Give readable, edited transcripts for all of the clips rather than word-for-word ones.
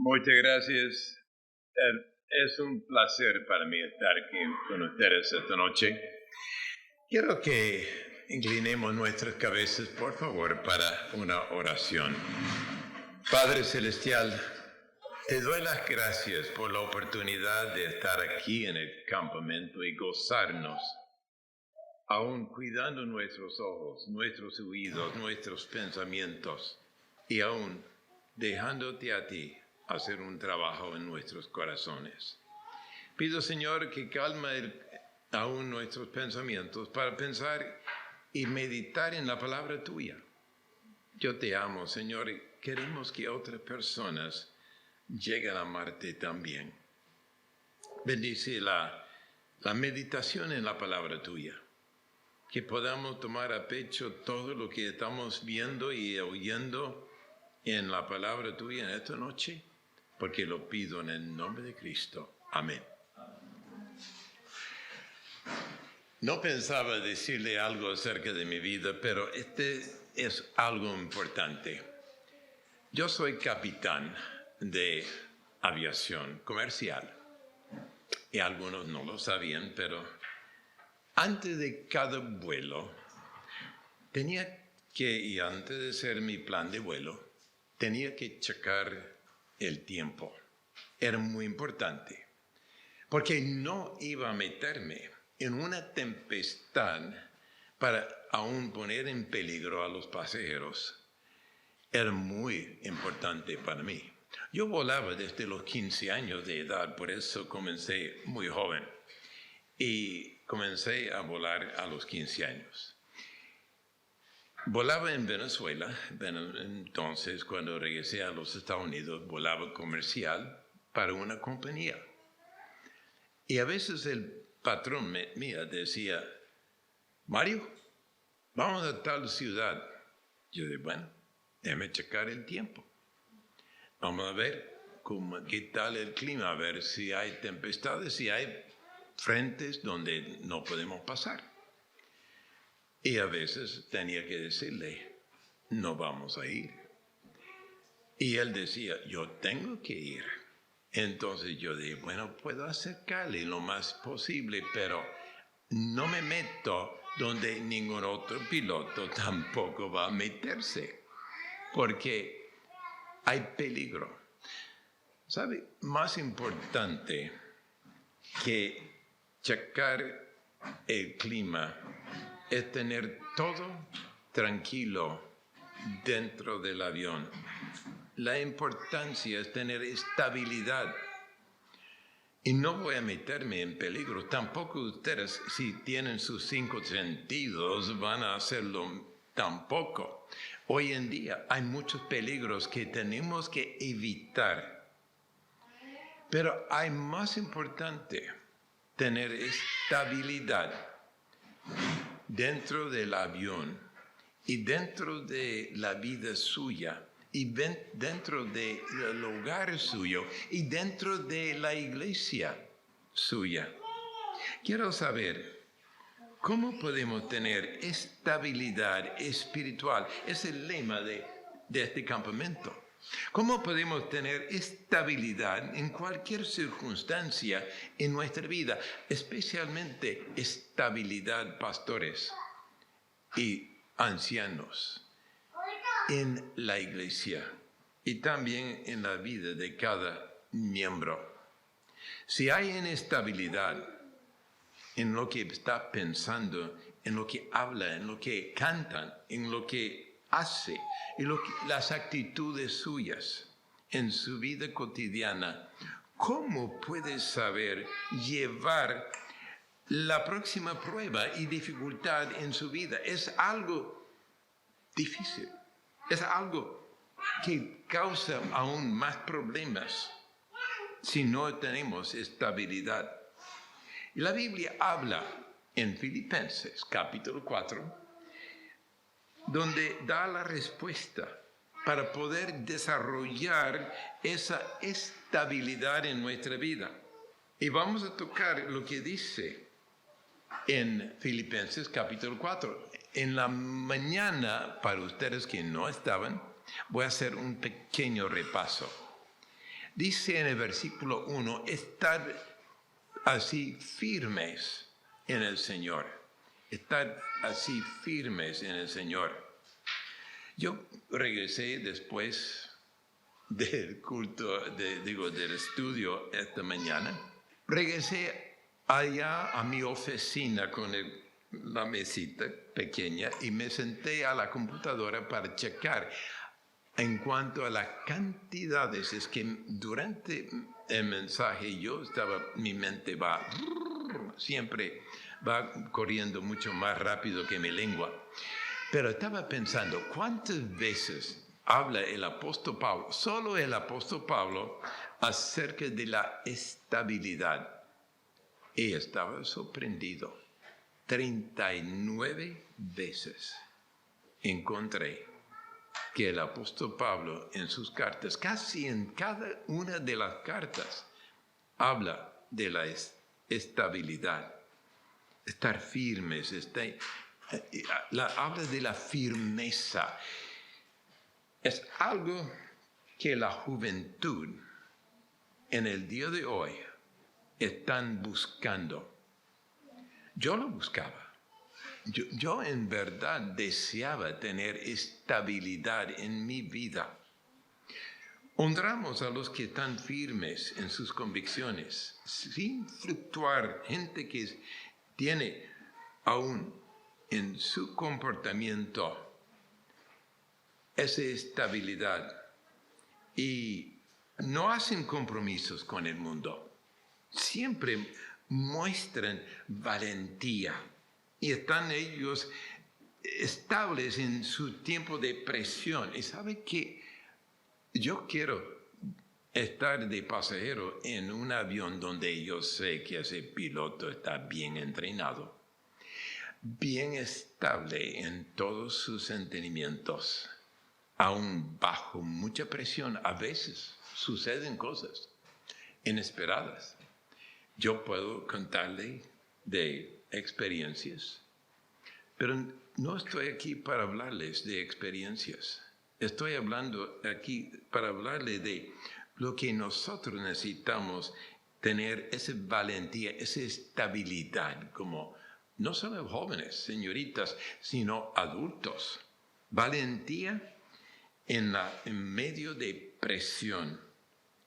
Muchas gracias. Es un placer para mí estar aquí con ustedes esta noche. Quiero que inclinemos nuestras cabezas, por favor, para una oración. Padre Celestial, te doy las gracias por la oportunidad de estar aquí en el campamento y gozarnos, aún cuidando nuestros ojos, nuestros oídos, nuestros pensamientos, y aún dejándote a ti hacer un trabajo en nuestros corazones. Pido, Señor, que calme aún nuestros pensamientos para pensar y meditar en la palabra tuya. Yo te amo, Señor, y queremos que otras personas lleguen a amarte también. Bendice la meditación en la palabra tuya, que podamos tomar a pecho todo lo que estamos viendo y oyendo en la palabra tuya en esta noche, porque lo pido en el nombre de Cristo. Amén. No pensaba decirle algo acerca de mi vida, pero este es algo importante. Yo soy capitán de aviación comercial, y algunos no lo sabían, pero antes de cada vuelo, y antes de hacer mi plan de vuelo, tenía que checar el tiempo. Era muy importante, porque no iba a meterme en una tempestad para aún poner en peligro a los pasajeros. Era muy importante para mí. Yo volaba desde los 15 años de edad, por eso comencé muy joven. Y comencé a volar a los 15 años. Volaba en Venezuela, entonces cuando regresé a los Estados Unidos, volaba comercial para una compañía. Y a veces el patrón mío decía, Mario, vamos a tal ciudad. Yo dije, bueno, déjame checar el tiempo. Vamos a ver qué tal el clima, a ver si hay tempestades, si hay frentes donde no podemos pasar. Y a veces tenía que decirle, no vamos a ir. Y él decía, yo tengo que ir. Entonces yo dije, bueno, puedo acercarle lo más posible, pero no me meto donde ningún otro piloto tampoco va a meterse, porque hay peligro. ¿Sabe? Más importante que checar el clima es tener todo tranquilo dentro del avión. La importancia es tener estabilidad. Y no voy a meterme en peligro. Tampoco ustedes, si tienen sus 5 sentidos, van a hacerlo tampoco. Hoy en día hay muchos peligros que tenemos que evitar. Pero hay más importante tener estabilidad dentro del avión y dentro de la vida suya y dentro del hogar suyo y dentro de la iglesia suya. Quiero saber, ¿cómo podemos tener estabilidad espiritual? Es el lema de este campamento. ¿Cómo podemos tener estabilidad en cualquier circunstancia en nuestra vida? Especialmente estabilidad, pastores y ancianos, en la iglesia y también en la vida de cada miembro. Si hay inestabilidad en lo que está pensando, en lo que habla, en lo que cantan, en lo que hace, y las actitudes suyas en su vida cotidiana, ¿cómo puede saber llevar la próxima prueba y dificultad en su vida? Es algo difícil, es algo que causa aún más problemas si no tenemos estabilidad. Y la Biblia habla en Filipenses capítulo 4, donde da la respuesta para poder desarrollar esa estabilidad en nuestra vida. Y vamos a tocar lo que dice en Filipenses capítulo 4. En la mañana, para ustedes que no estaban, voy a hacer un pequeño repaso. Dice en el versículo 1, estar así firmes en el Señor. Estar así firmes en el Señor. Yo regresé después del culto, del estudio esta mañana. Regresé allá a mi oficina con la mesita pequeña y me senté a la computadora para checar en cuanto a las cantidades. Es que durante el mensaje mi mente siempre va corriendo mucho más rápido que mi lengua. Pero estaba pensando, ¿cuántas veces habla el apóstol Pablo, solo el apóstol Pablo, acerca de la estabilidad? Y estaba sorprendido. 39 veces encontré que el apóstol Pablo en sus cartas, casi en cada una de las cartas, habla de la estabilidad, estar firmes, habla de la firmeza. Es algo que la juventud en el día de hoy están buscando. Yo lo buscaba. Yo en verdad deseaba tener estabilidad en mi vida. Honramos a los que están firmes en sus convicciones, sin fluctuar, gente que tiene aún en su comportamiento esa estabilidad y no hacen compromisos con el mundo. Siempre muestran valentía y están ellos estables en su tiempo de presión. Y sabe que yo quiero estar de pasajero en un avión donde yo sé que ese piloto está bien entrenado, bien estable en todos sus sentimientos, aún bajo mucha presión. A veces suceden cosas inesperadas. Yo puedo contarle de experiencias, pero no estoy aquí para hablarles de experiencias. Estoy hablando aquí para hablarle de lo que nosotros necesitamos tener, esa valentía, esa estabilidad, como no solo jóvenes, señoritas, sino adultos. Valentía en medio de presión,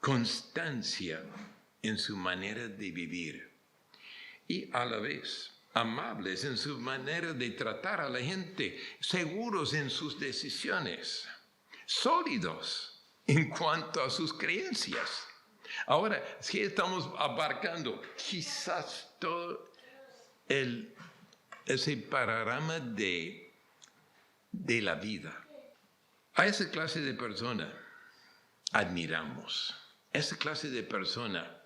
constancia en su manera de vivir y a la vez amables en su manera de tratar a la gente, seguros en sus decisiones, sólidos en cuanto a sus creencias. Ahora, si estamos abarcando quizás todo ese panorama de la vida. A esa clase de persona admiramos, esa clase de persona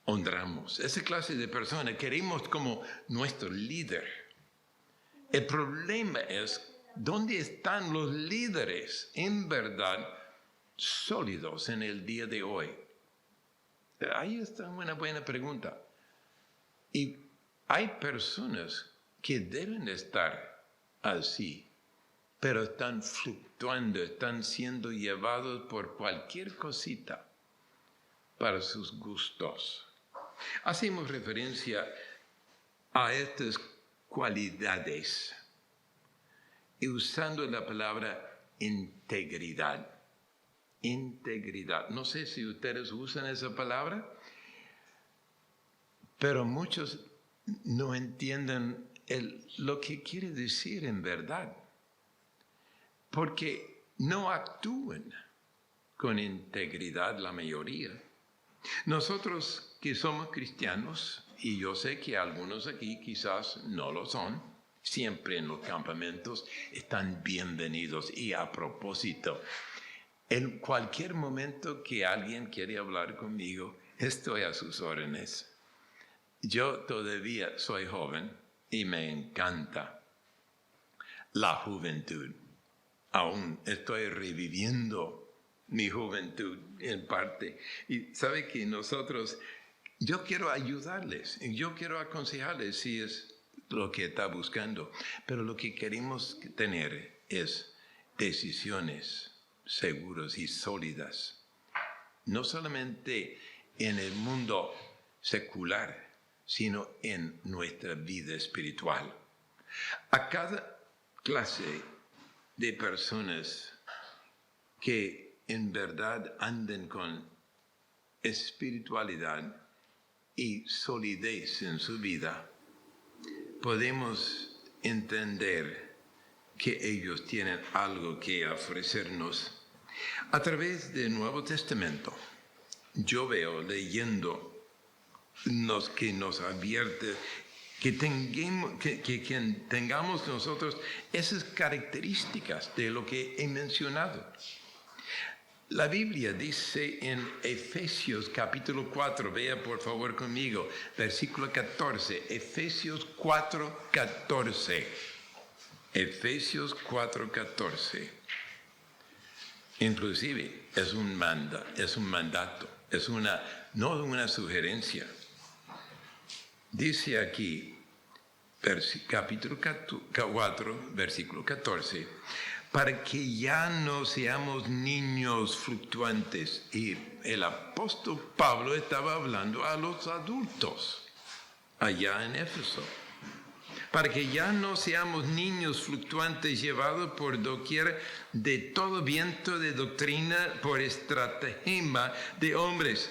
honramos, esa clase de persona queremos como nuestro líder. El problema es, ¿dónde están los líderes en verdad sólidos en el día de hoy? Ahí está una buena pregunta. Y hay personas que deben estar así, pero están fluctuando, están siendo llevados por cualquier cosita para sus gustos. Hacemos referencia a estas cualidades y usando la palabra integridad. Integridad. No sé si ustedes usan esa palabra, pero muchos no entienden lo que quiere decir en verdad, porque no actúan con integridad la mayoría. Nosotros que somos cristianos, y yo sé que algunos aquí quizás no lo son, siempre en los campamentos están bienvenidos. Y a propósito, en cualquier momento que alguien quiere hablar conmigo, estoy a sus órdenes. Yo todavía soy joven y me encanta la juventud. Aún estoy reviviendo mi juventud en parte. Y sabe que yo quiero ayudarles, yo quiero aconsejarles si es lo que está buscando. Pero lo que queremos tener es decisiones seguras y sólidas. no solamente en el mundo secular, sino en nuestra vida espiritual. A cada clase de personas que en verdad anden con espiritualidad y solidez en su vida, podemos entender que ellos tienen algo que ofrecernos. A través del Nuevo Testamento, yo veo leyendo que nos advierte que tengamos nosotros esas características de lo que he mencionado. La Biblia dice en Efesios capítulo 4, vea por favor conmigo, versículo 14, Efesios 4, 14. Efesios 4, 14. Inclusive es un mandato, no una sugerencia. Dice aquí, capítulo 4, versículo 14, para que ya no seamos niños fluctuantes. Y el apóstol Pablo estaba hablando a los adultos allá en Éfeso. Para que ya no seamos niños fluctuantes llevados por doquier de todo viento de doctrina, por estratagema de hombres,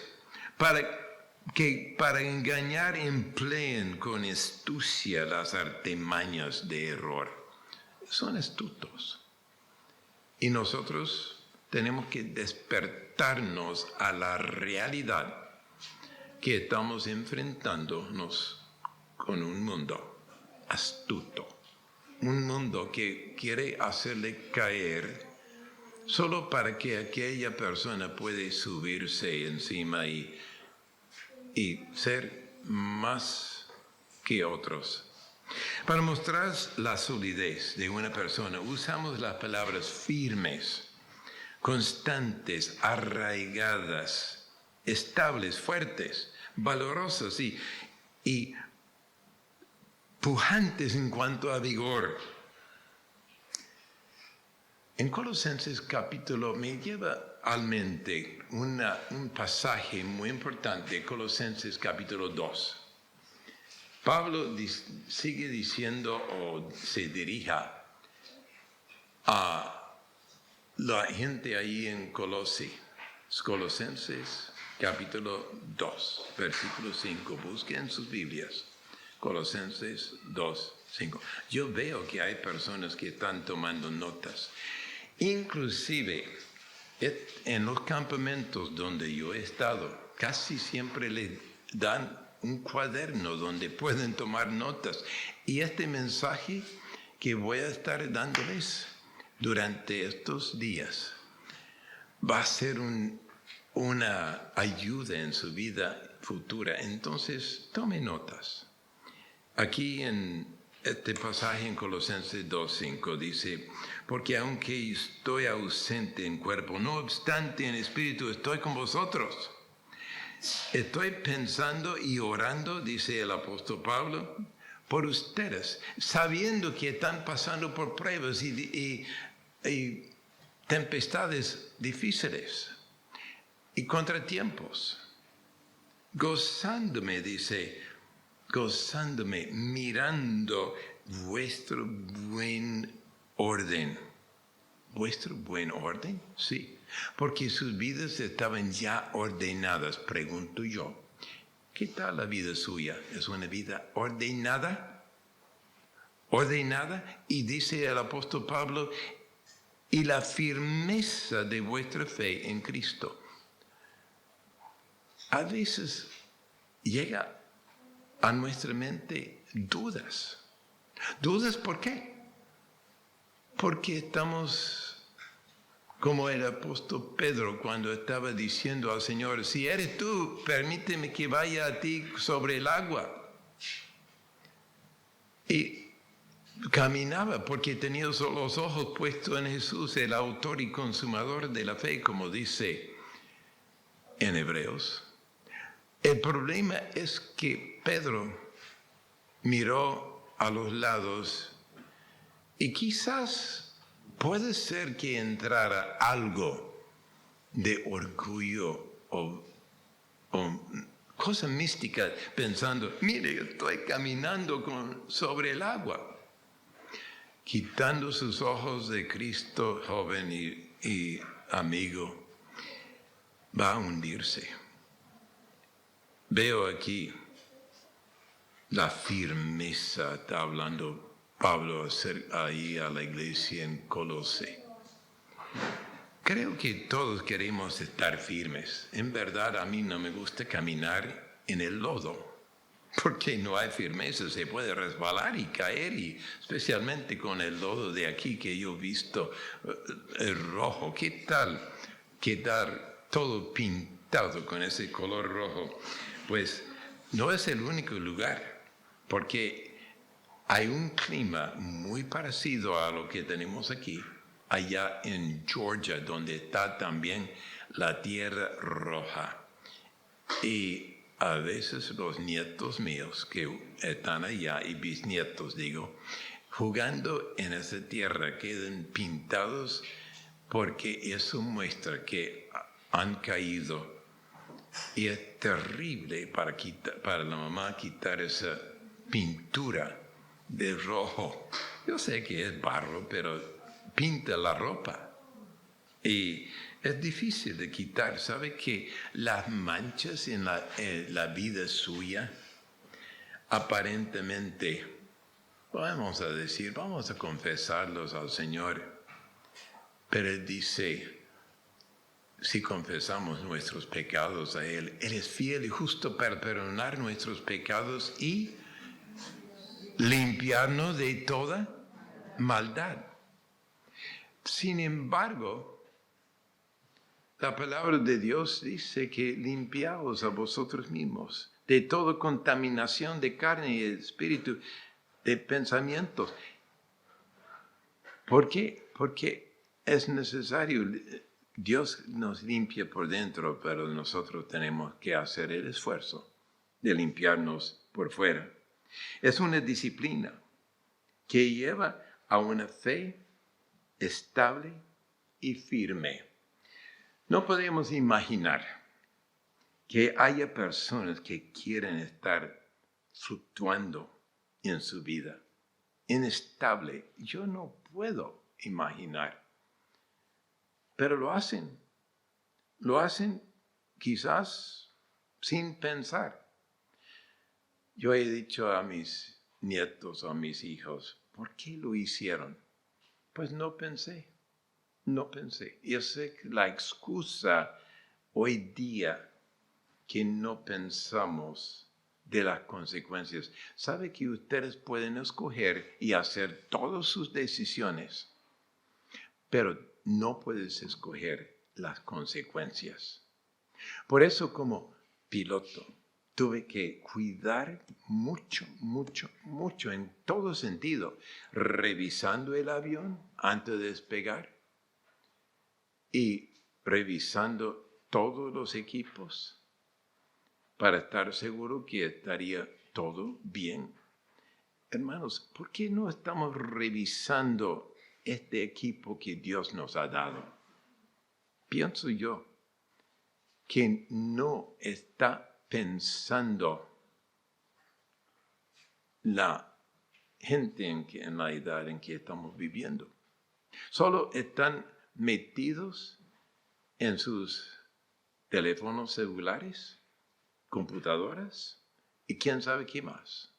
que para engañar empleen con astucia las artimañas de error. Son astutos. Y nosotros tenemos que despertarnos a la realidad que estamos enfrentándonos con un mundo astuto, un mundo que quiere hacerle caer solo para que aquella persona pueda subirse encima y ser más que otros. Para mostrar la solidez de una persona, usamos las palabras firmes, constantes, arraigadas, estables, fuertes, valorosas y pujantes en cuanto a vigor. En Colosenses capítulo, me lleva a mente un pasaje muy importante, Colosenses capítulo 2. Pablo sigue diciendo o se dirija a la gente ahí en Colosenses capítulo 2, versículo 5. Busquen sus Biblias. Colosenses 2, 5. Yo veo que hay personas que están tomando notas. Inclusive, en los campamentos donde yo he estado, casi siempre les dan un cuaderno donde pueden tomar notas. Y este mensaje que voy a estar dándoles durante estos días va a ser una ayuda en su vida futura. Entonces, tome notas. Aquí en este pasaje en Colosenses 2:5 dice, porque aunque estoy ausente en cuerpo, no obstante en espíritu estoy con vosotros. Estoy pensando y orando, dice el apóstol Pablo, por ustedes, sabiendo que están pasando por pruebas y tempestades difíciles y contratiempos. Gozándome, mirando vuestro buen orden. ¿Vuestro buen orden? Sí. Porque sus vidas estaban ya ordenadas, pregunto yo. ¿Qué tal la vida suya? ¿Es una vida ordenada? ¿Ordenada? Y dice el apóstol Pablo, y la firmeza de vuestra fe en Cristo. A veces llega a nuestra mente dudas. ¿Dudas por qué? Porque estamos como el apóstol Pedro cuando estaba diciendo al Señor, si eres tú, permíteme que vaya a ti sobre el agua. Y caminaba porque tenía los ojos puestos en Jesús, el autor y consumador de la fe, como dice en Hebreos. El problema es que Pedro miró a los lados y quizás puede ser que entrara algo de orgullo o cosa mística pensando, mire, yo estoy caminando sobre el agua. Quitando sus ojos de Cristo, joven y amigo, va a hundirse. Veo aquí la firmeza, está hablando Pablo ahí a la iglesia en Colosé. Creo que todos queremos estar firmes. En verdad, a mí no me gusta caminar en el lodo, porque no hay firmeza, se puede resbalar y caer, y especialmente con el lodo de aquí que yo he visto, el rojo. ¿Qué tal quedar todo pintado con ese color rojo? Pues no es el único lugar, porque hay un clima muy parecido a lo que tenemos aquí, allá en Georgia, donde está también la tierra roja. Y a veces los nietos míos que están allá, y bisnietos digo, jugando en esa tierra quedan pintados porque eso muestra que han caído. Y es terrible para la mamá quitar esa pintura de rojo. Yo sé que es barro, pero pinta la ropa. Y es difícil de quitar. ¿Sabe que las manchas en la vida suya, aparentemente, vamos a confesarlos al Señor? Pero Él dice, si confesamos nuestros pecados a Él, Él es fiel y justo para perdonar nuestros pecados y limpiarnos de toda maldad. Sin embargo, la palabra de Dios dice que limpiaos a vosotros mismos de toda contaminación de carne y de espíritu, de pensamientos. ¿Por qué? Porque es necesario. Dios nos limpia por dentro, pero nosotros tenemos que hacer el esfuerzo de limpiarnos por fuera. Es una disciplina que lleva a una fe estable y firme. No podemos imaginar que haya personas que quieren estar fluctuando en su vida, inestable. Yo no puedo imaginar, pero lo hacen. Lo hacen quizás sin pensar. Yo he dicho a mis nietos o a mis hijos, ¿por qué lo hicieron? Pues no pensé. Yo sé que la excusa hoy día que no pensamos de las consecuencias. Sabe que ustedes pueden escoger y hacer todas sus decisiones, pero no puedes escoger las consecuencias. Por eso, como piloto, tuve que cuidar mucho en todo sentido, revisando el avión antes de despegar y revisando todos los equipos para estar seguro que estaría todo bien. Hermanos, ¿por qué no estamos revisando este equipo que Dios nos ha dado? Pienso yo que no está pensando la gente en la edad en que estamos viviendo. Solo están metidos en sus teléfonos celulares, computadoras y quién sabe qué más.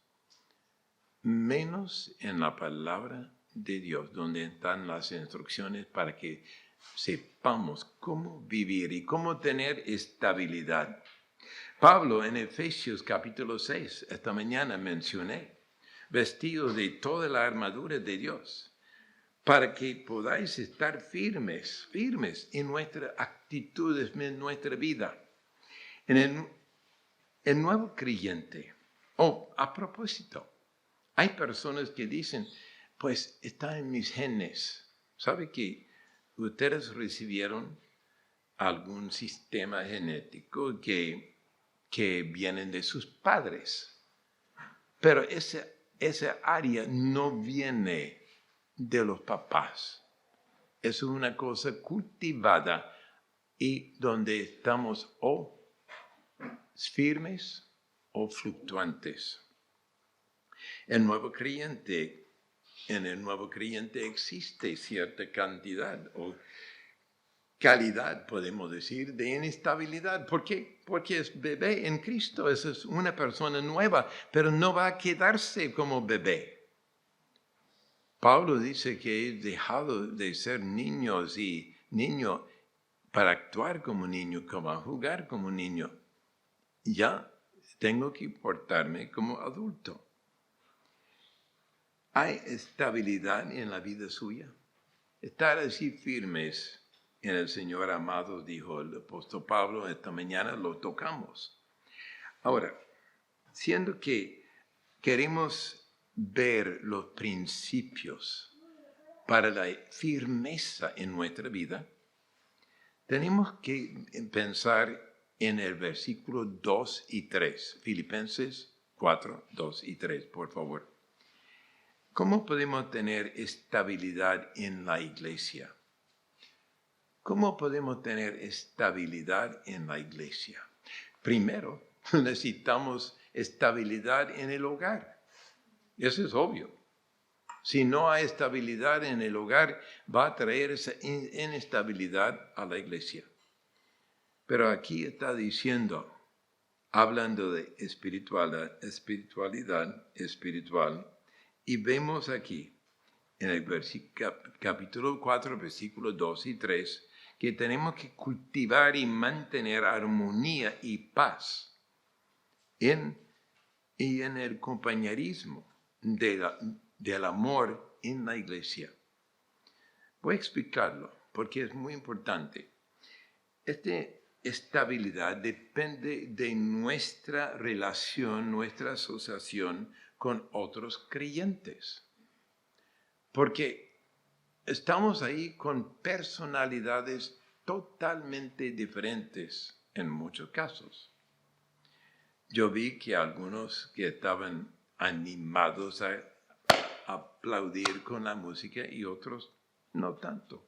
Menos en la palabra de Dios, donde están las instrucciones para que sepamos cómo vivir y cómo tener estabilidad. Pablo en Efesios capítulo 6, esta mañana mencioné, vestido de toda la armadura de Dios, para que podáis estar firmes en nuestras actitudes, en nuestra vida. En el nuevo creyente, a propósito, hay personas que dicen, pues está en mis genes. ¿Sabe que ustedes recibieron algún sistema genético que vienen de sus padres? Pero esa área no viene de los papás. Es una cosa cultivada y donde estamos o firmes o fluctuantes. En el nuevo creyente existe cierta cantidad o calidad, podemos decir, de inestabilidad. ¿Por qué? Porque es bebé en Cristo, es una persona nueva, pero no va a quedarse como bebé. Pablo dice que he dejado de ser niños y niño para actuar como niño, como jugar como niño. Ya tengo que portarme como adulto. ¿Hay estabilidad en la vida suya? Estar así firmes en el Señor amado, dijo el apóstol Pablo, esta mañana lo tocamos. Ahora, siendo que queremos ver los principios para la firmeza en nuestra vida, tenemos que pensar en el versículo 2 y 3, Filipenses 4, 2 y 3, por favor. ¿Cómo podemos tener estabilidad en la iglesia? ¿Cómo podemos tener estabilidad en la iglesia? Primero, necesitamos estabilidad en el hogar. Eso es obvio. Si no hay estabilidad en el hogar, va a traer esa inestabilidad a la iglesia. Pero aquí está diciendo, hablando de espiritualidad espiritual, y vemos aquí, en el capítulo 4, versículos 2 y 3, que tenemos que cultivar y mantener armonía y paz y en el compañerismo del amor en la iglesia. Voy a explicarlo porque es muy importante. Esta estabilidad depende de nuestra relación, nuestra asociación con otros creyentes. Porque estamos ahí con personalidades totalmente diferentes en muchos casos. Yo vi que algunos que estaban animados a aplaudir con la música y otros no tanto.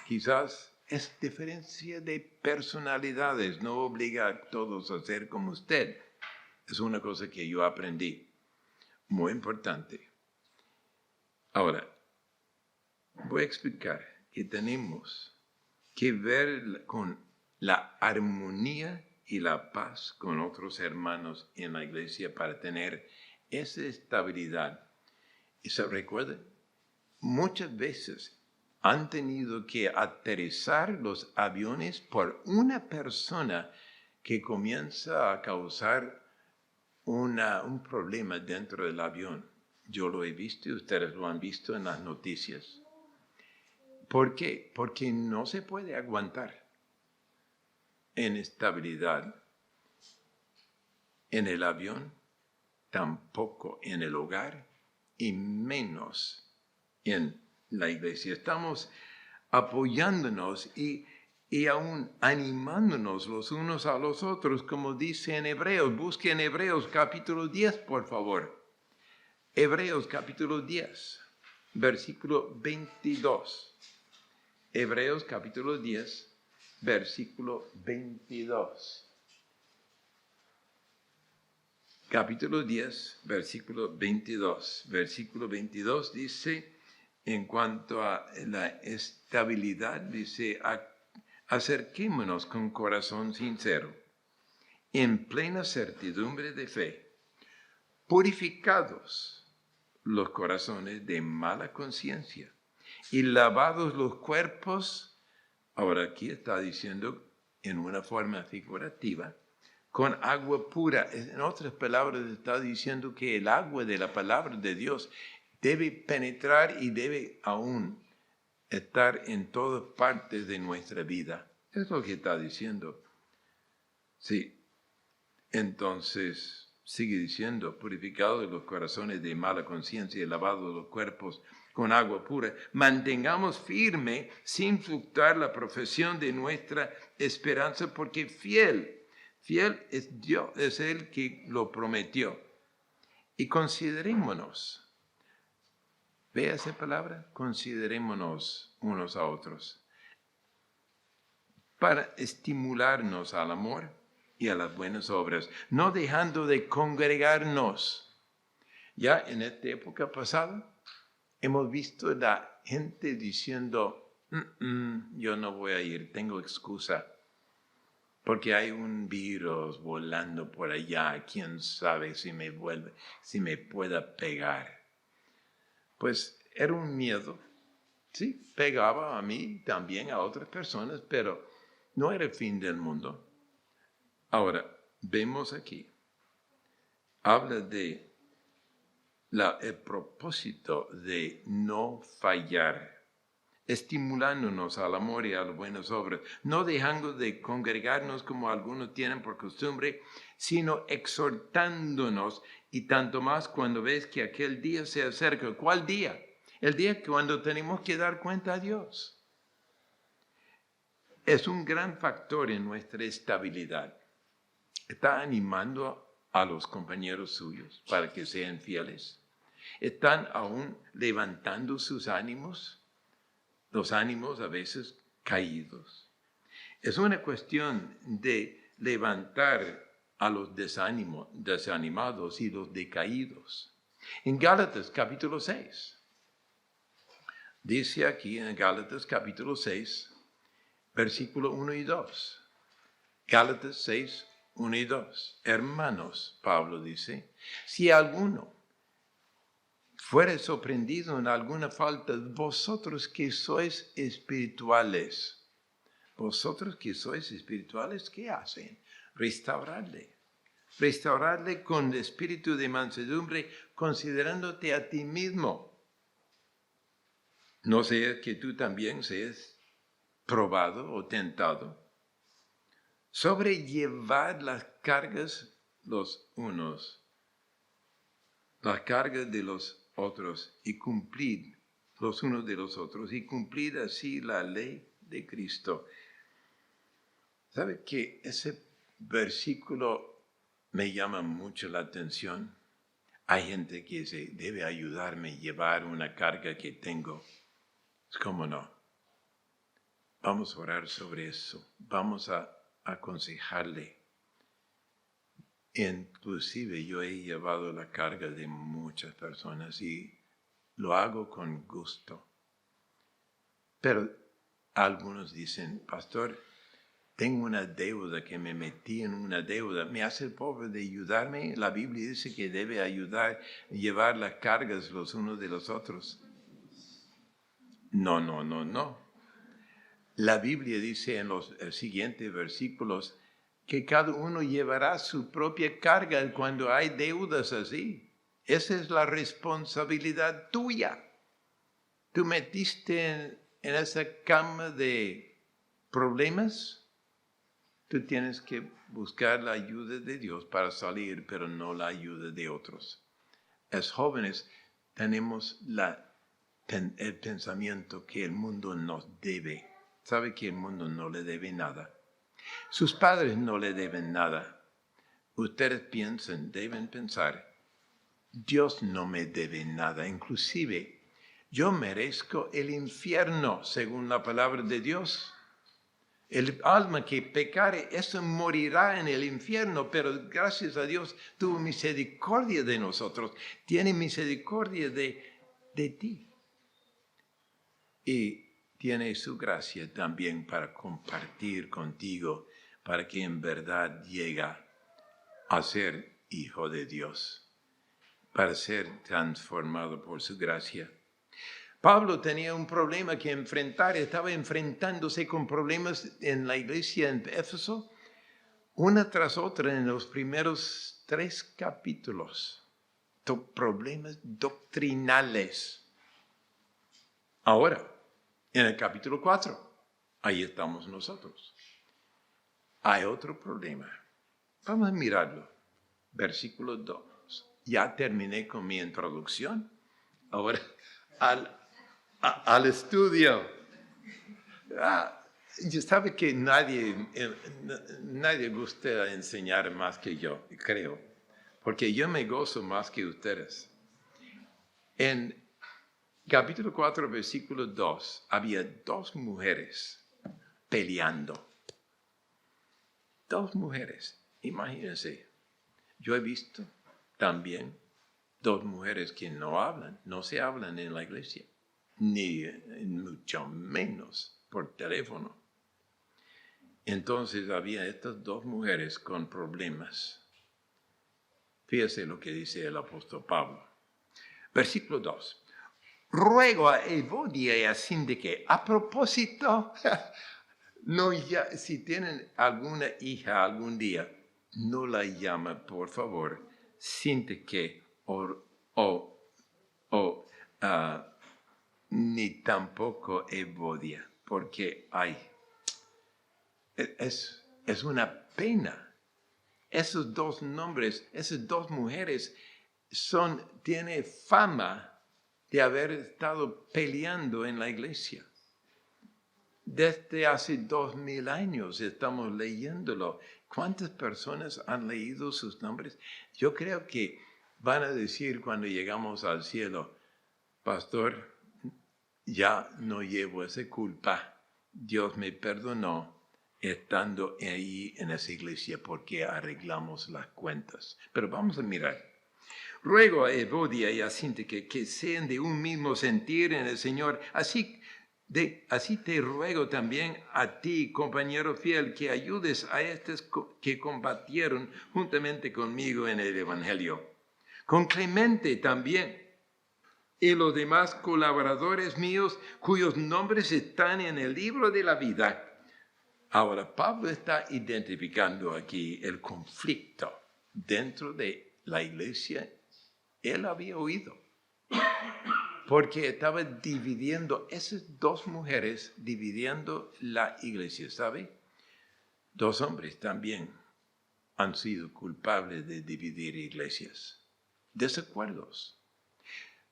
Quizás es diferencia de personalidades, no obliga a todos a ser como usted. Es una cosa que yo aprendí, muy importante. Ahora, voy a explicar que tenemos que ver con la armonía y la paz con otros hermanos en la iglesia para tener esa estabilidad. Y se recuerda, muchas veces han tenido que aterrizar los aviones por una persona que comienza a causar un problema dentro del avión. Yo lo he visto y ustedes lo han visto en las noticias. ¿Por qué? Porque no se puede aguantar en estabilidad en el avión, tampoco en el hogar y menos en la iglesia. Estamos apoyándonos y aún animándonos los unos a los otros, como dice en Hebreos. Busquen Hebreos capítulo 10, por favor. Hebreos capítulo 10, versículo 22. Hebreos capítulo 10, versículo 22. Capítulo 10, versículo 22. Versículo 22 dice, en cuanto a la estabilidad, dice, acerquémonos con corazón sincero, en plena certidumbre de fe, purificados los corazones de mala conciencia y lavados los cuerpos. Ahora aquí está diciendo en una forma figurativa, con agua pura. En otras palabras está diciendo que el agua de la palabra de Dios debe penetrar y debe aún estar en todas partes de nuestra vida. Es lo que está diciendo. Sí. Entonces, sigue diciendo, purificados los corazones de mala conciencia y lavados los cuerpos con agua pura, mantengamos firme sin fluctuar la profesión de nuestra esperanza, porque fiel es Dios, es Él que lo prometió. Y considerémonos, vea esa palabra, considerémonos unos a otros. para estimularnos al amor y a las buenas obras, no dejando de congregarnos. Ya en esta época pasada hemos visto la gente diciendo, yo no voy a ir, tengo excusa, porque hay un virus volando por allá, quién sabe si me pueda pegar. Pues era un miedo, sí, pegaba a mí, también a otras personas, pero no era el fin del mundo. Ahora, vemos aquí, habla de el propósito de no fallar, estimulándonos al amor y a las buenas obras, no dejando de congregarnos como algunos tienen por costumbre, sino exhortándonos, y tanto más cuando ves que aquel día se acerca. ¿Cuál día? El día cuando tenemos que dar cuenta a Dios. Es un gran factor en nuestra estabilidad. Está animando a los compañeros suyos para que sean fieles. Están aún levantando sus ánimos, los ánimos a veces caídos. Es una cuestión de levantar a los desanimados y los decaídos. En Gálatas capítulo 6, dice aquí en Gálatas capítulo 6, versículo 1 y 2. Gálatas 6, 1 y 2. Hermanos, Pablo dice, si alguno fuere sorprendido en alguna falta, vosotros que sois espirituales, ¿qué hacen? Restaurarle con espíritu de mansedumbre, considerándote a ti mismo. No sea que tú también seas probado o tentado. Sobrellevar las cargas los unos, las cargas de los otros y cumplir los unos de los otros y cumplir así la ley de Cristo. ¿Sabe que ese versículo me llama mucho la atención? Hay gente que dice, debe ayudarme a llevar una carga que tengo. ¿Cómo no? Vamos a orar sobre eso. Vamos a aconsejarle. Inclusive yo he llevado la carga de muchas personas y lo hago con gusto. Pero algunos dicen, pastor, tengo una deuda, que me metí en una deuda. ¿Me hace el favor de ayudarme? La Biblia dice que debe ayudar, llevar las cargas los unos de los otros. No. La Biblia dice en los siguientes versículos que cada uno llevará su propia carga cuando hay deudas así. Esa es la responsabilidad tuya. Tú metiste en esa cama de problemas. Tú tienes que buscar la ayuda de Dios para salir, pero no la ayuda de otros. Los jóvenes tenemos el pensamiento que el mundo nos debe. ¿Sabe que el mundo no le debe nada? Sus padres no le deben nada. Ustedes deben pensar, Dios no me debe nada. Inclusive, yo merezco el infierno, según la palabra de Dios. El alma que pecare, eso morirá en el infierno, pero gracias a Dios tuvo misericordia de nosotros, tiene misericordia de ti. Y tiene su gracia también para compartir contigo, para que en verdad llegue a ser hijo de Dios, para ser transformado por su gracia. Pablo tenía un problema que enfrentar, estaba enfrentándose con problemas en la iglesia en Éfeso, una tras otra en los primeros 3 capítulos, problemas doctrinales. Ahora, en el capítulo 4, ahí estamos nosotros. Hay otro problema. Vamos a mirarlo. Versículo 2. Ya terminé con mi introducción. Ahora, al estudio. Sabe que nadie gusta enseñar más que yo, creo, porque yo me gozo más que ustedes. En capítulo 4, versículo 2, había 2 mujeres peleando. 2 mujeres, imagínense. Yo he visto también 2 mujeres que no hablan, no se hablan en la iglesia, ni mucho menos por teléfono. Entonces había estas 2 mujeres con problemas. Fíjese lo que dice el apóstol Pablo. Versículo 2. Ruego a Evodia y a Síndique, a propósito, si tienen alguna hija algún día, no la llama, por favor, Síndique ni tampoco Evodia, porque es una pena. Esos 2 nombres, esas 2 mujeres tienen fama de haber estado peleando en la iglesia. Desde hace 2000 años estamos leyéndolo. ¿Cuántas personas han leído sus nombres? Yo creo que van a decir cuando llegamos al cielo, pastor, ya no llevo esa culpa. Dios me perdonó estando ahí en esa iglesia porque arreglamos las cuentas. Pero vamos a mirar. Ruego a Evodia y a Síndique que sean de un mismo sentir en el Señor. Así te ruego también a ti, compañero fiel, que ayudes a estos que combatieron juntamente conmigo en el Evangelio. Con Clemente también y los demás colaboradores míos cuyos nombres están en el libro de la vida. Ahora, Pablo está identificando aquí el conflicto dentro de la iglesia. Él había oído, porque estaba dividiendo, esas 2 mujeres dividiendo la iglesia, ¿sabe? 2 hombres también han sido culpables de dividir iglesias, desacuerdos,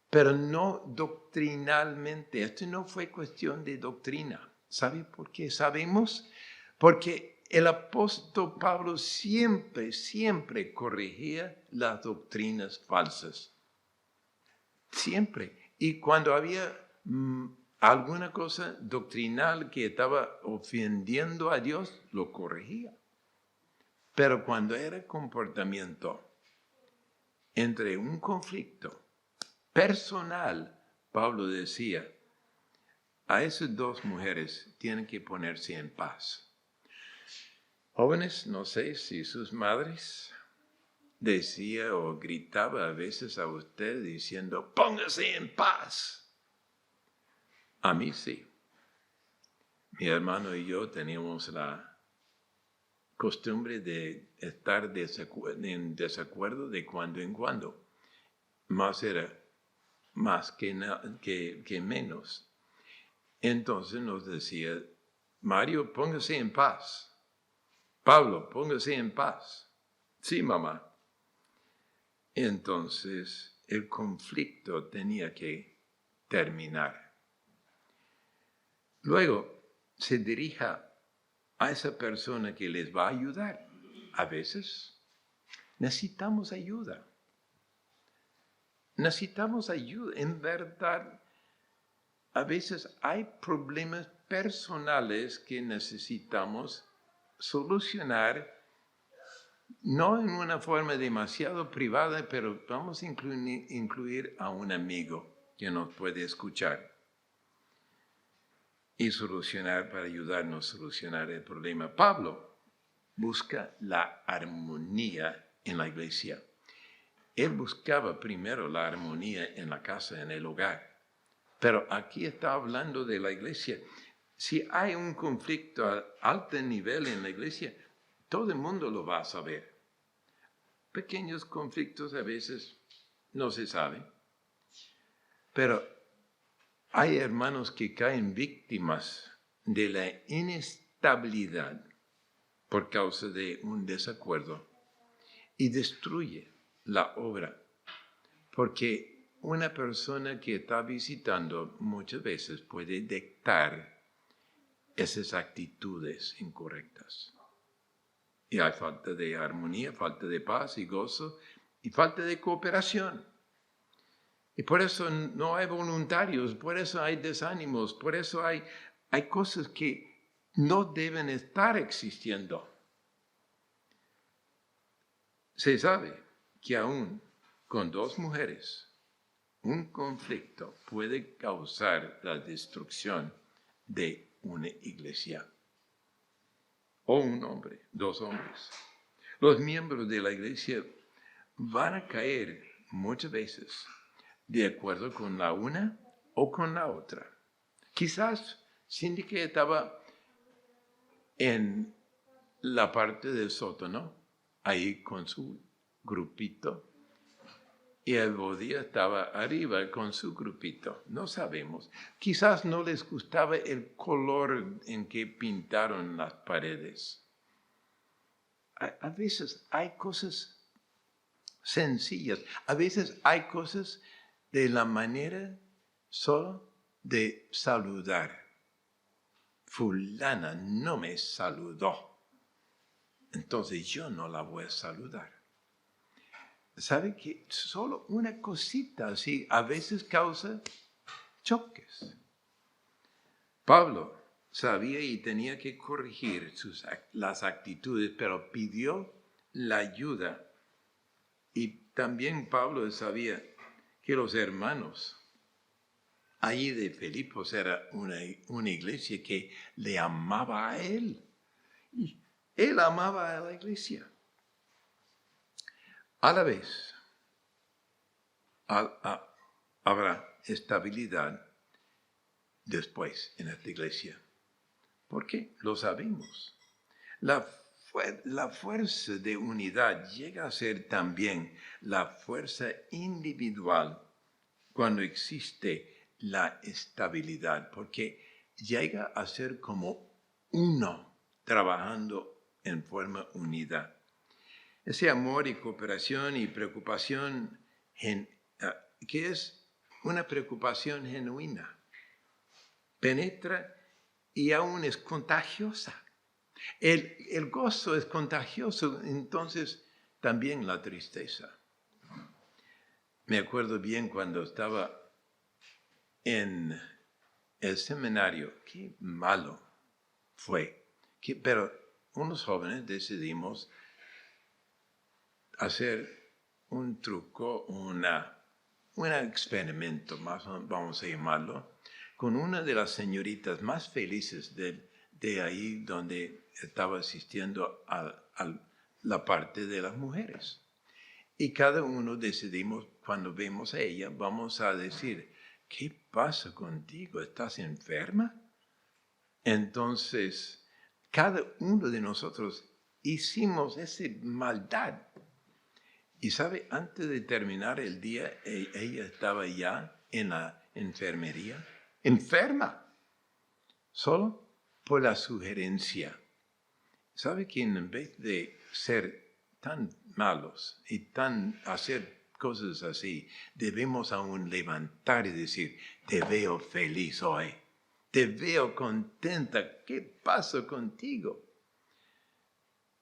pero no doctrinalmente. Esto no fue cuestión de doctrina. ¿Sabe por qué? ¿Sabemos? Porque el apóstol Pablo siempre corregía las doctrinas falsas. Siempre. Y cuando había alguna cosa doctrinal que estaba ofendiendo a Dios, lo corregía. Pero cuando era comportamiento entre un conflicto personal, Pablo decía, a esas 2 mujeres tienen que ponerse en paz. Jóvenes, no sé si sus madres decía o gritaba a veces a usted diciendo, póngase en paz. A mí sí. Mi hermano y yo teníamos la costumbre de estar en desacuerdo de cuando en cuando. Más era más que menos. Entonces nos decía, Mario, póngase en paz. Pablo, póngase en paz. Sí, mamá. Entonces el conflicto tenía que terminar. Luego se dirija a esa persona que les va a ayudar. A veces necesitamos ayuda. Necesitamos ayuda. En verdad, a veces hay problemas personales que necesitamos solucionar, no en una forma demasiado privada, pero vamos a incluir a un amigo que nos puede escuchar y para ayudarnos a solucionar el problema. Pablo busca la armonía en la iglesia. Él buscaba primero la armonía en la casa, en el hogar. Pero aquí está hablando de la iglesia. Si hay un conflicto a alto nivel en la iglesia, todo el mundo lo va a saber. Pequeños conflictos a veces no se sabe. Pero hay hermanos que caen víctimas de la inestabilidad por causa de un desacuerdo y destruye la obra. Porque una persona que está visitando muchas veces puede dictar esas actitudes incorrectas. Y hay falta de armonía, falta de paz y gozo y falta de cooperación. Y por eso no hay voluntarios, por eso hay desánimos, por eso hay cosas que no deben estar existiendo. Se sabe que aún con dos mujeres, un conflicto puede causar la destrucción de una iglesia. O un hombre, dos hombres. Los miembros de la iglesia van a caer muchas veces de acuerdo con la una o con la otra. Quizás Cindy, que estaba en la parte del sótano, ahí con su grupito, y Evodia estaba arriba con su grupito. No sabemos. Quizás no les gustaba el color en que pintaron las paredes. A veces hay cosas sencillas. A veces hay cosas de la manera solo de saludar. Fulana no me saludó, entonces yo no la voy a saludar. ¿Sabe que solo una cosita así a veces causa choques? Pablo sabía y tenía que corregir las actitudes, pero pidió la ayuda. Y también Pablo sabía que los hermanos ahí de Filipos era una iglesia que le amaba a él. Y él amaba a la iglesia. A la vez, habrá estabilidad después en esta iglesia. ¿Por qué? Lo sabemos. La fuerza de unidad llega a ser también la fuerza individual cuando existe la estabilidad, porque llega a ser como uno trabajando en forma unida. Ese amor y cooperación y preocupación, que es una preocupación genuina, penetra y aún es contagiosa. El gozo es contagioso, entonces también la tristeza. Me acuerdo bien cuando estaba en el seminario, qué malo fue, pero unos jóvenes decidimos hacer un truco, un experimento, más vamos a llamarlo, con una de las señoritas más felices de ahí donde estaba asistiendo a la parte de las mujeres. Y cada uno decidimos, cuando vemos a ella, vamos a decir, ¿qué pasa contigo? ¿Estás enferma? Entonces, cada uno de nosotros hicimos esa maldad. Y sabe, antes de terminar el día, ella estaba ya en la enfermería, enferma, solo por la sugerencia. ¿Sabe que en vez de ser tan malos y hacer cosas así, debemos aún levantar y decir, te veo feliz hoy, te veo contenta, ¿qué pasa contigo?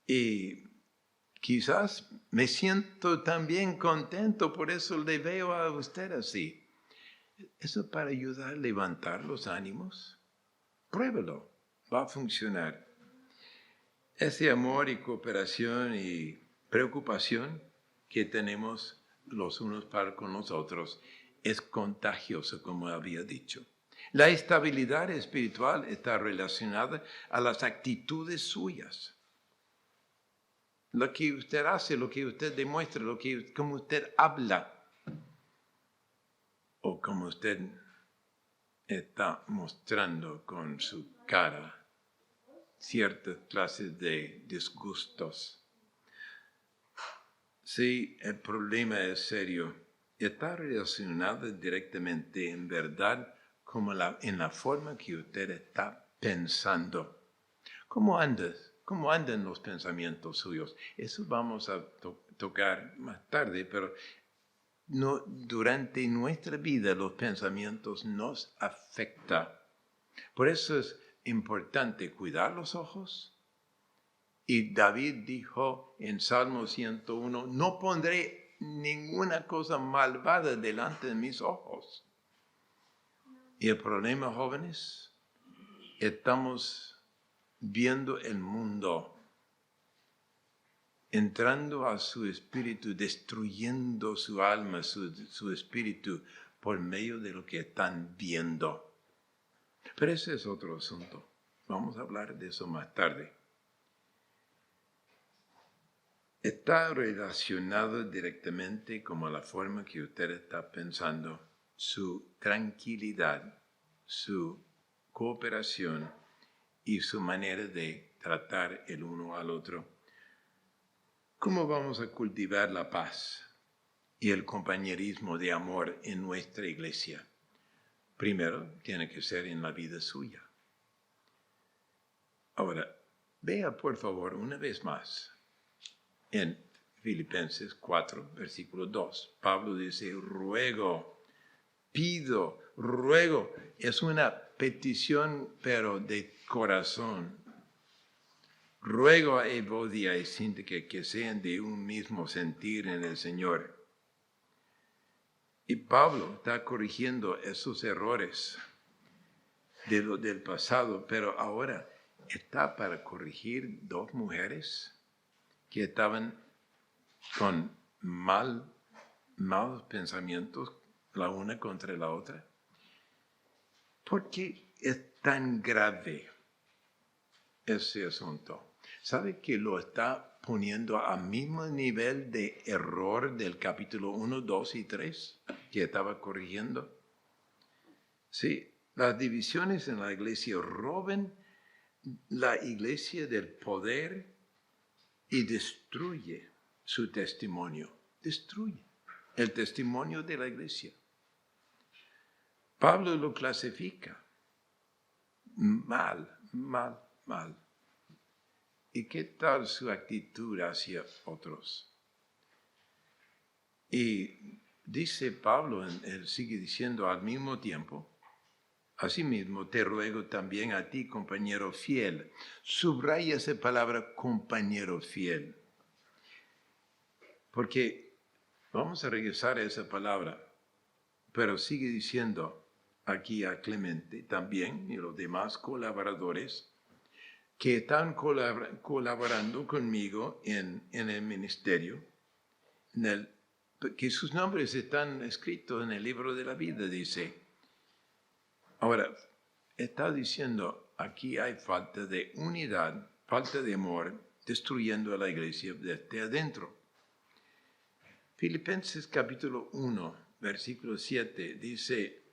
Y quizás me siento también contento, por eso le veo a usted así. Eso para ayudar a levantar los ánimos. Pruébelo, va a funcionar. Ese amor y cooperación y preocupación que tenemos los unos para con los otros es contagioso, como había dicho. La estabilidad espiritual está relacionada a las actitudes suyas. Lo que usted hace, lo que usted demuestra, como usted habla, o como usted está mostrando con su cara ciertas clases de disgustos. Si el problema es serio, está relacionado directamente en verdad como en la forma que usted está pensando. ¿Cómo andan los pensamientos suyos? Eso vamos a tocar más tarde, pero no, durante nuestra vida los pensamientos nos afectan. Por eso es importante cuidar los ojos. Y David dijo en Salmo 101, no pondré ninguna cosa malvada delante de mis ojos. Y el problema, jóvenes, estamos viendo el mundo entrando a su espíritu, destruyendo su alma, su espíritu, por medio de lo que están viendo. Pero ese es otro asunto. Vamos a hablar de eso más tarde. Está relacionado directamente con la forma que usted está pensando, su tranquilidad, su cooperación y su manera de tratar el uno al otro. ¿Cómo vamos a cultivar la paz y el compañerismo de amor en nuestra iglesia? Primero, tiene que ser en la vida suya. Ahora, vea por favor una vez más en Filipenses 4, versículo 2. Pablo dice, ruego, pido, ruego. Es una petición, pero de corazón. Ruego a Evodia y Síntique que sean de un mismo sentir en el Señor. Y Pablo está corrigiendo esos errores del pasado, pero ahora está para corregir dos mujeres que estaban con malos pensamientos, la una contra la otra. ¿Por qué es tan grave ese asunto? ¿Sabe que lo está poniendo al mismo nivel de error del capítulo 1, 2 y 3 que estaba corrigiendo? Sí, las divisiones en la iglesia roban la iglesia del poder y destruye su testimonio. Destruye el testimonio de la iglesia. Pablo lo clasifica mal. ¿Y qué tal su actitud hacia otros? Y dice Pablo, él sigue diciendo al mismo tiempo, asimismo te ruego también a ti, compañero fiel. Subraya esa palabra compañero fiel. Porque vamos a regresar a esa palabra, pero sigue diciendo aquí a Clemente también y los demás colaboradores que están colaborando conmigo en el ministerio, que sus nombres están escritos en el libro de la vida, dice. Ahora, está diciendo, aquí hay falta de unidad, falta de amor, destruyendo a la iglesia desde adentro. Filipenses capítulo 1, versículo 7, dice,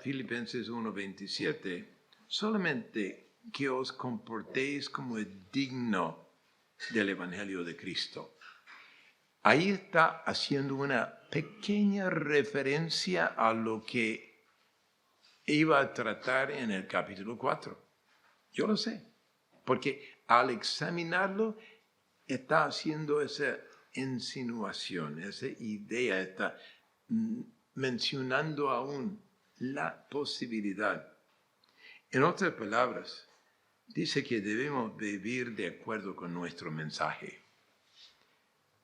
Filipenses 1, 27, solamente que os comportéis como es digno del Evangelio de Cristo. Ahí está haciendo una pequeña referencia a lo que iba a tratar en el capítulo 4. Yo lo sé, porque al examinarlo está haciendo esa insinuación, esa idea, está mencionando aún la posibilidad. En otras palabras, dice que debemos vivir de acuerdo con nuestro mensaje.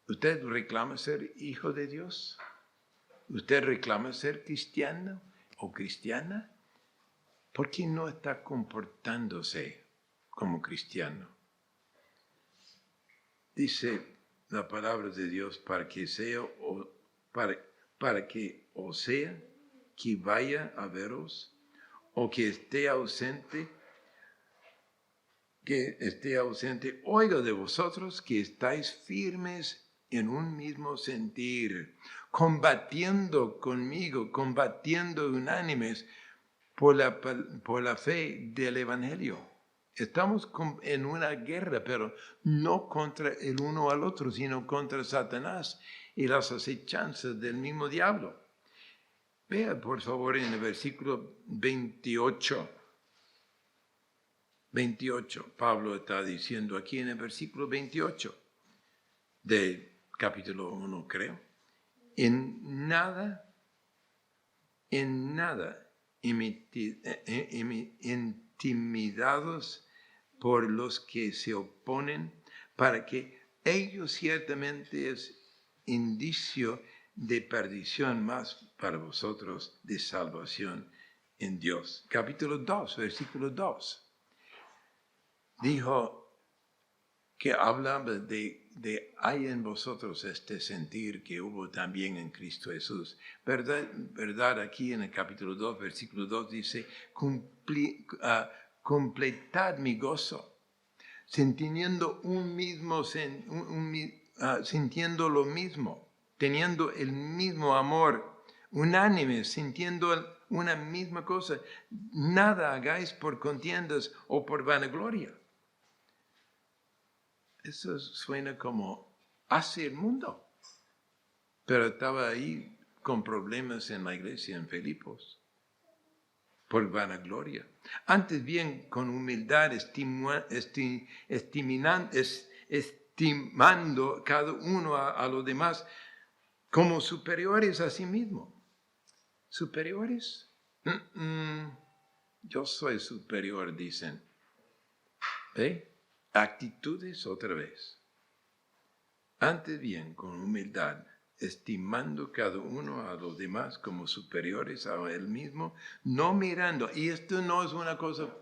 ¿Usted reclama ser hijo de Dios? ¿Usted reclama ser cristiano o cristiana? ¿Por qué no está comportándose como cristiano? Dice la palabra de Dios para que sea que vaya a veros o que esté ausente, oiga de vosotros que estáis firmes en un mismo sentir, combatiendo conmigo, combatiendo unánimes por la fe del Evangelio. Estamos en una guerra, pero no contra el uno al otro, sino contra Satanás y las acechanzas del mismo diablo. Vea, por favor, en el versículo 28. 28, Pablo está diciendo aquí en el versículo 28 del capítulo 1, creo. En nada, intimidados por los que se oponen, para que ellos ciertamente es indicio de perdición, más para vosotros de salvación en Dios. Capítulo 2, versículo 2. Dijo que hablaba de hay en vosotros este sentir que hubo también en Cristo Jesús. ¿Verdad? Aquí en el capítulo 2, versículo 2 dice, completad mi gozo, sintiendo sintiendo lo mismo, teniendo el mismo amor, unánime, sintiendo una misma cosa. Nada hagáis por contiendas o por vanagloria. Eso suena como hace el mundo. Pero estaba ahí con problemas en la iglesia en Filipos, por vanagloria. Antes bien, con humildad, estimando cada uno a los demás como superiores a sí mismo. ¿Superiores? Yo soy superior, dicen. ¿Ve? Actitudes otra vez. Antes bien, con humildad, estimando cada uno a los demás como superiores a él mismo, no mirando, y esto no es una cosa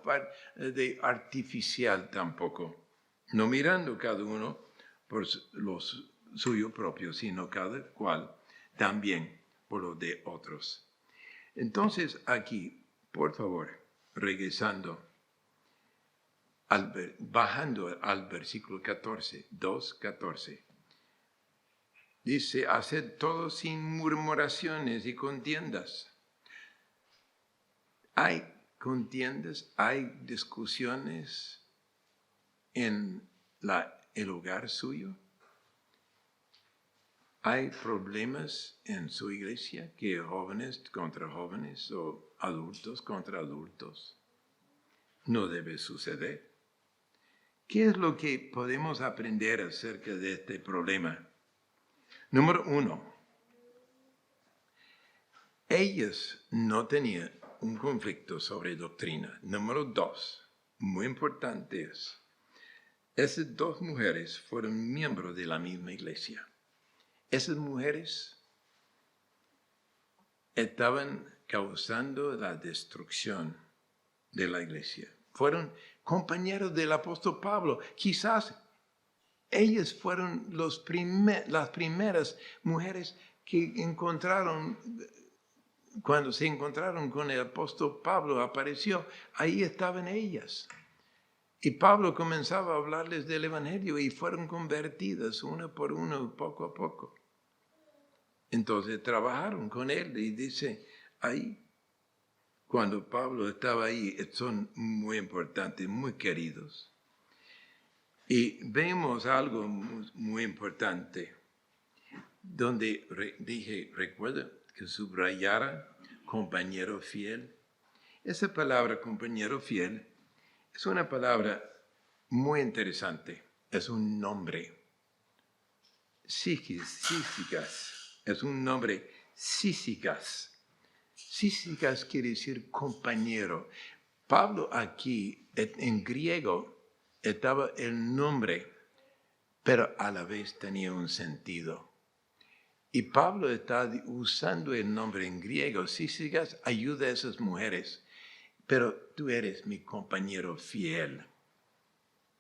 de artificial tampoco, no mirando cada uno por lo suyo propio, sino cada cual también por lo de otros. Entonces aquí, por favor, regresando, bajando al versículo 14, 2:14. Dice, haced todo sin murmuraciones y contiendas. Hay contiendas, hay discusiones en el hogar suyo. Hay problemas en su iglesia, que jóvenes contra jóvenes o adultos contra adultos. No debe suceder. ¿Qué es lo que podemos aprender acerca de este problema? Número 1, ellos no tenían un conflicto sobre doctrina. Número 2, muy importante es, esas dos mujeres fueron miembros de la misma iglesia. Esas mujeres estaban causando la destrucción de la iglesia. Fueron compañeros del apóstol Pablo. Quizás ellas fueron las primeras mujeres que encontraron, cuando se encontraron con el apóstol Pablo, apareció, ahí estaban ellas. Y Pablo comenzaba a hablarles del evangelio y fueron convertidas una por una, poco a poco. Entonces trabajaron con él y dice, ahí, cuando Pablo estaba ahí, son muy importantes, muy queridos. Y vemos algo muy importante, donde dije, recuerda que subrayara compañero fiel. Esa palabra compañero fiel es una palabra muy interesante, es un nombre. Sísicas, es un nombre sísicas. Sísicas quiere decir compañero. Pablo aquí, en griego, estaba el nombre, pero a la vez tenía un sentido. Y Pablo está usando el nombre en griego. Sísicas ayuda a esas mujeres, pero tú eres mi compañero fiel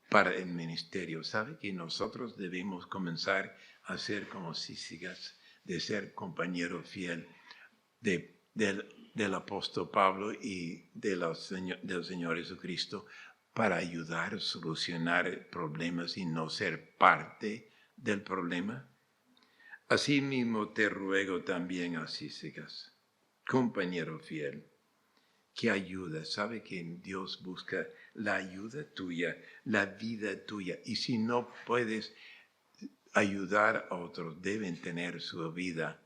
para el ministerio. ¿Sabe que nosotros debemos comenzar a ser como Sísicas, de ser compañero fiel del apóstol Pablo y del Señor Jesucristo para ayudar a solucionar problemas y no ser parte del problema? Asimismo te ruego también a Sísicas, compañero fiel, que ayuda. Sabe que Dios busca la ayuda tuya, la vida tuya. Y si no puedes ayudar a otros, deben tener su vida,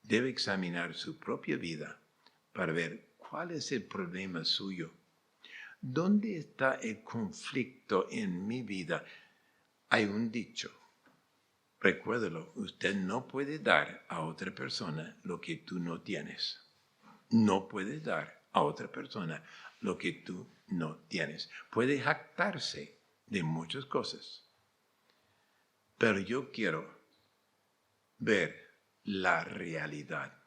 debe examinar su propia vida para ver cuál es el problema suyo. ¿Dónde está el conflicto en mi vida? Hay un dicho, recuérdalo, usted no puede dar a otra persona lo que tú no tienes. No puedes dar a otra persona lo que tú no tienes. Puede jactarse de muchas cosas, pero yo quiero ver la realidad.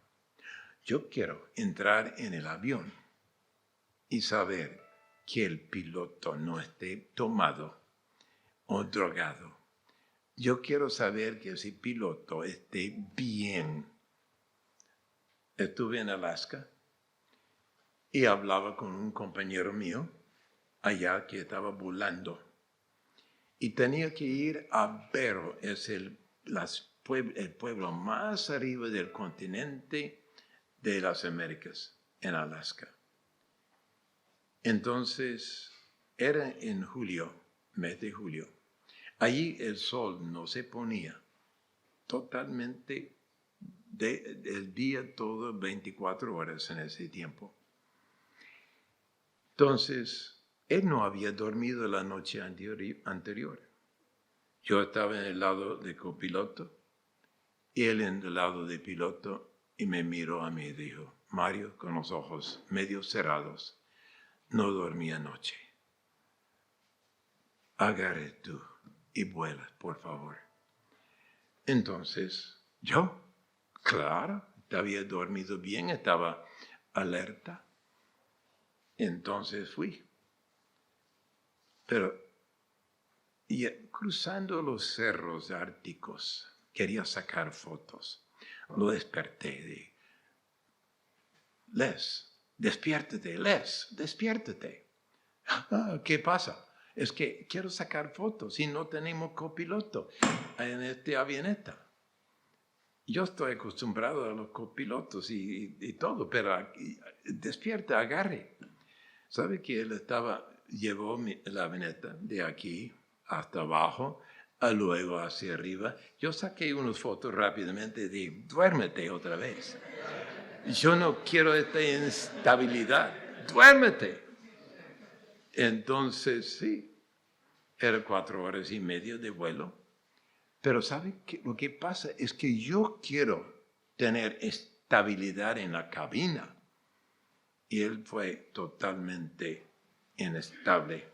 Yo quiero entrar en el avión y saber que el piloto no esté tomado o drogado. Yo quiero saber que ese piloto esté bien. Estuve en Alaska y hablaba con un compañero mío allá que estaba volando. Y tenía que ir a Barrow, es el pueblo más arriba del continente de las Américas, en Alaska. Entonces, era en julio, mes de julio. Allí el sol no se ponía totalmente el día todo 24 horas en ese tiempo. Entonces, él no había dormido la noche anterior. Yo estaba en el lado de copiloto y él en el lado de piloto y me miró a mí y dijo, Mario, con los ojos medio cerrados, no dormí anoche. Agarre tú y vuela, por favor. Entonces, yo, claro, había dormido bien, estaba alerta. Entonces fui. Pero cruzando los cerros árticos, quería sacar fotos. Lo desperté. Despiértate, despiértate. ¿Qué pasa? Es que quiero sacar fotos y no tenemos copiloto en esta avioneta. Yo estoy acostumbrado a los copilotos y todo, pero despierta, agarre. ¿Sabe que él llevó la avioneta de aquí hasta abajo, luego hacia arriba? Yo saqué unas fotos rápidamente y dije, duérmete otra vez. Yo no quiero esta instabilidad. Duérmete. Entonces, sí, era 4 horas y media de vuelo. Pero ¿sabe qué? Lo que pasa es que yo quiero tener estabilidad en la cabina. Y él fue totalmente inestable.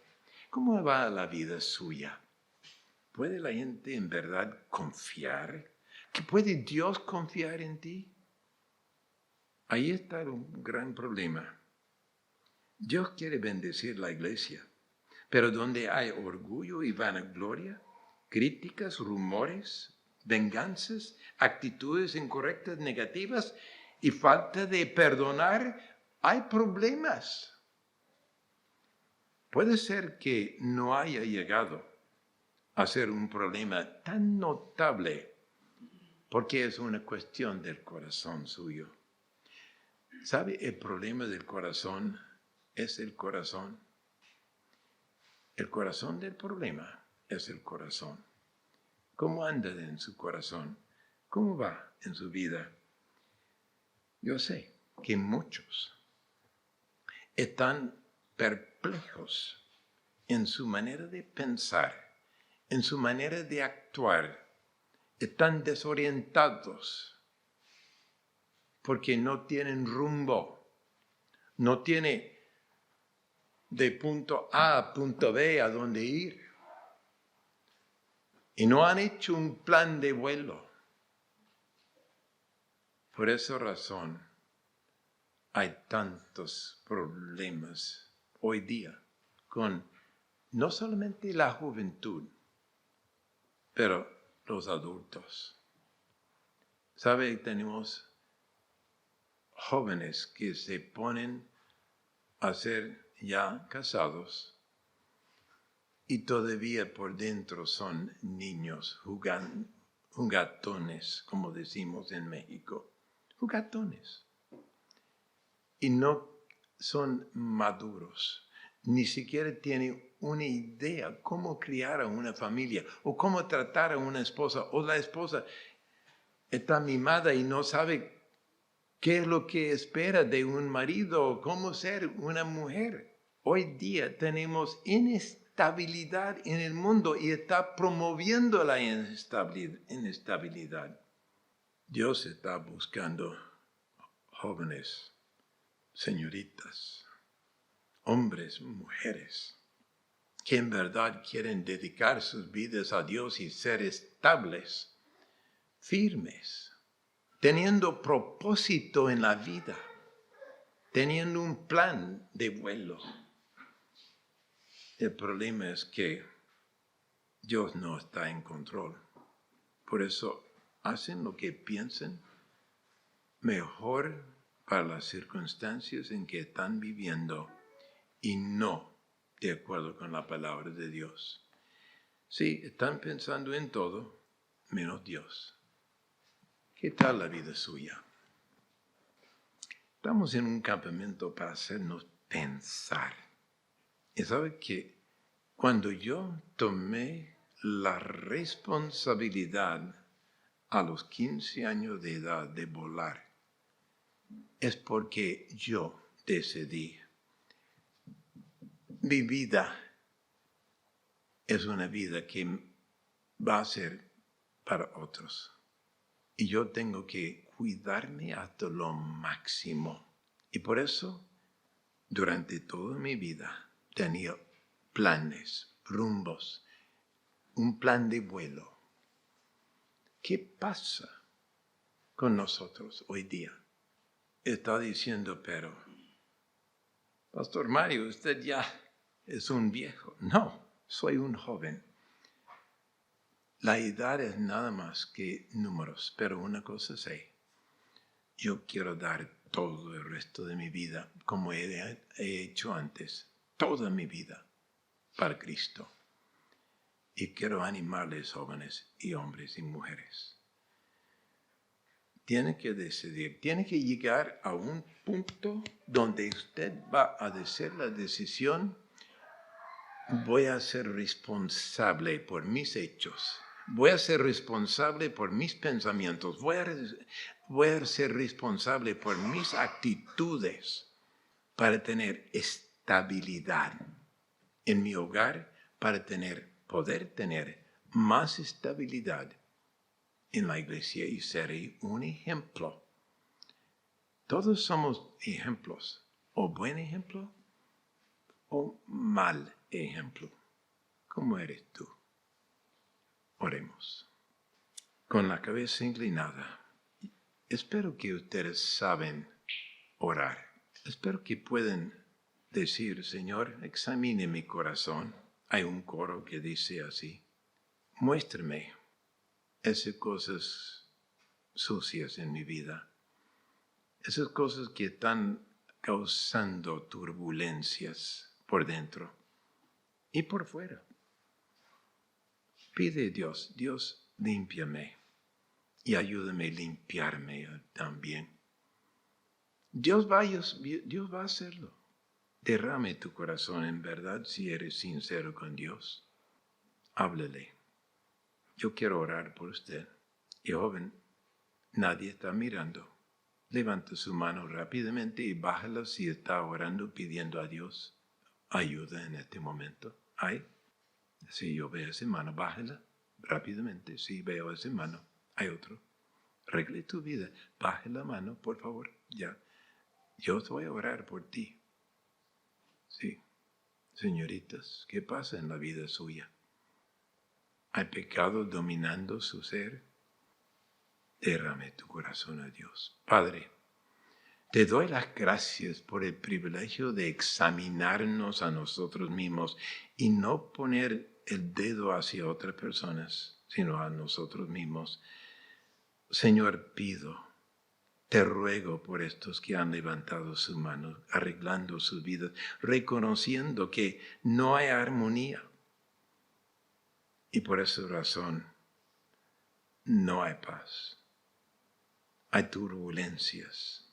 ¿Cómo va la vida suya? ¿Puede la gente en verdad confiar? ¿Puede Dios confiar en ti? Ahí está un gran problema. Dios quiere bendecir la iglesia, pero donde hay orgullo y vanagloria, críticas, rumores, venganzas, actitudes incorrectas, negativas y falta de perdonar, hay problemas. Puede ser que no haya llegado a ser un problema tan notable porque es una cuestión del corazón suyo. ¿Sabe? El problema del corazón es el corazón. El corazón del problema es el corazón. ¿Cómo anda en su corazón? ¿Cómo va en su vida? Yo sé que muchos están perplejos en su manera de pensar, en su manera de actuar. Están desorientados porque no tienen rumbo, no tienen de punto A a punto B a dónde ir. Y no han hecho un plan de vuelo. Por esa razón hay tantos problemas hoy día con no solamente la juventud, pero los adultos. ¿Sabe? Tenemos jóvenes que se ponen a ser ya casados y todavía por dentro son niños jugatones, como decimos en México. Jugatones. Y no son maduros. Ni siquiera tienen una idea cómo criar a una familia o cómo tratar a una esposa. O la esposa está mimada y no sabe qué es lo que espera de un marido o cómo ser una mujer. Hoy día tenemos inestabilidad en el mundo y está promoviendo la inestabilidad. Dios está buscando jóvenes, señoritas, hombres, mujeres, que en verdad quieren dedicar sus vidas a Dios y ser estables, firmes, teniendo propósito en la vida, teniendo un plan de vuelo. El problema es que Dios no está en control. Por eso hacen lo que piensen mejor para las circunstancias en que están viviendo y no de acuerdo con la palabra de Dios. Sí, están pensando en todo menos Dios. ¿Qué tal la vida suya? Estamos en un campamento para hacernos pensar. Y sabe que cuando yo tomé la responsabilidad a los 15 años de edad de volar, es porque yo decidí. Mi vida es una vida que va a ser para otros. Y yo tengo que cuidarme hasta lo máximo. Y por eso, durante toda mi vida, tenía planes, rumbos, un plan de vuelo. ¿Qué pasa con nosotros hoy día? Está diciendo, pero, Pastor Mario, usted ya es un viejo. No, soy un joven. La edad es nada más que números, pero una cosa sé. Yo quiero dar todo el resto de mi vida, como he hecho antes, toda mi vida, para Cristo. Y quiero animarles, jóvenes y hombres y mujeres. Tiene que decidir, tiene que llegar a un punto donde usted va a hacer la decisión: voy a ser responsable por mis hechos, voy a ser responsable por mis pensamientos, voy a ser responsable por mis actitudes para tener estabilidad en mi hogar, para poder tener más estabilidad en la iglesia y seré un ejemplo. Todos somos ejemplos, o buen ejemplo o mal ejemplo. ¿Cómo eres tú? Oremos. Con la cabeza inclinada, espero que ustedes saben orar. Espero que puedan decir: Señor, examine mi corazón. Hay un coro que dice así: muéstrame esas cosas sucias en mi vida, esas cosas que están causando turbulencias por dentro y por fuera. Pide a Dios: Dios, límpiame y ayúdame a limpiarme también. Dios va a hacerlo. Derrame tu corazón en verdad si eres sincero con Dios. Háblale. Yo quiero orar por usted. Y joven, nadie está mirando. Levanta su mano rápidamente y bájala si está orando, pidiendo a Dios ayuda en este momento. ¿Hay? Si yo veo esa mano, bájala rápidamente. Si veo esa mano, hay otro. Arregle tu vida. Baje la mano, por favor. Ya. Yo voy a orar por ti. Sí. Señoritas, ¿qué pasa en la vida suya? ¿Hay pecado dominando su ser? Derrame tu corazón a Dios. Padre, te doy las gracias por el privilegio de examinarnos a nosotros mismos y no poner el dedo hacia otras personas, sino a nosotros mismos. Señor, te ruego por estos que han levantado su mano, arreglando sus vidas, reconociendo que no hay armonía. Y por esa razón no hay paz. Hay turbulencias,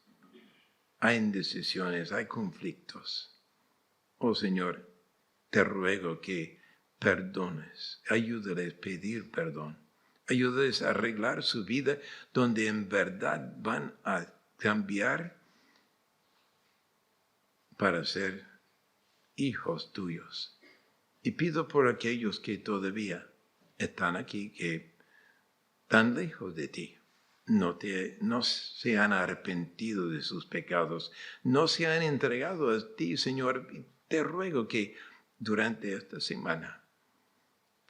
hay indecisiones, hay conflictos. Oh Señor, te ruego que perdones, ayúdales a pedir perdón. Ayúdales a arreglar su vida donde en verdad van a cambiar para ser hijos tuyos. Y pido por aquellos que todavía están aquí, que están lejos de ti, no se han arrepentido de sus pecados, no se han entregado a ti, Señor. Te ruego que durante esta semana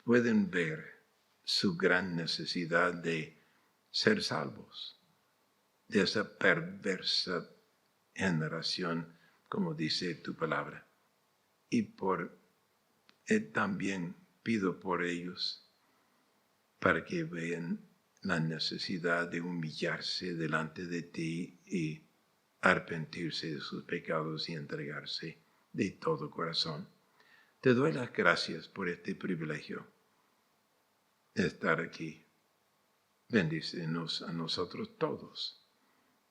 pueden ver su gran necesidad de ser salvos de esa perversa generación, como dice tu palabra. Y por también pido por ellos para que vean la necesidad de humillarse delante de ti y arrepentirse de sus pecados y entregarse de todo corazón. Te doy las gracias por este privilegio de estar aquí. Bendícenos a nosotros todos,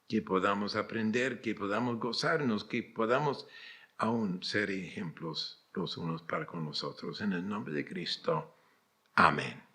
que podamos aprender, que podamos gozarnos, que podamos aún ser ejemplos los unos para con los otros. En el nombre de Cristo. Amén.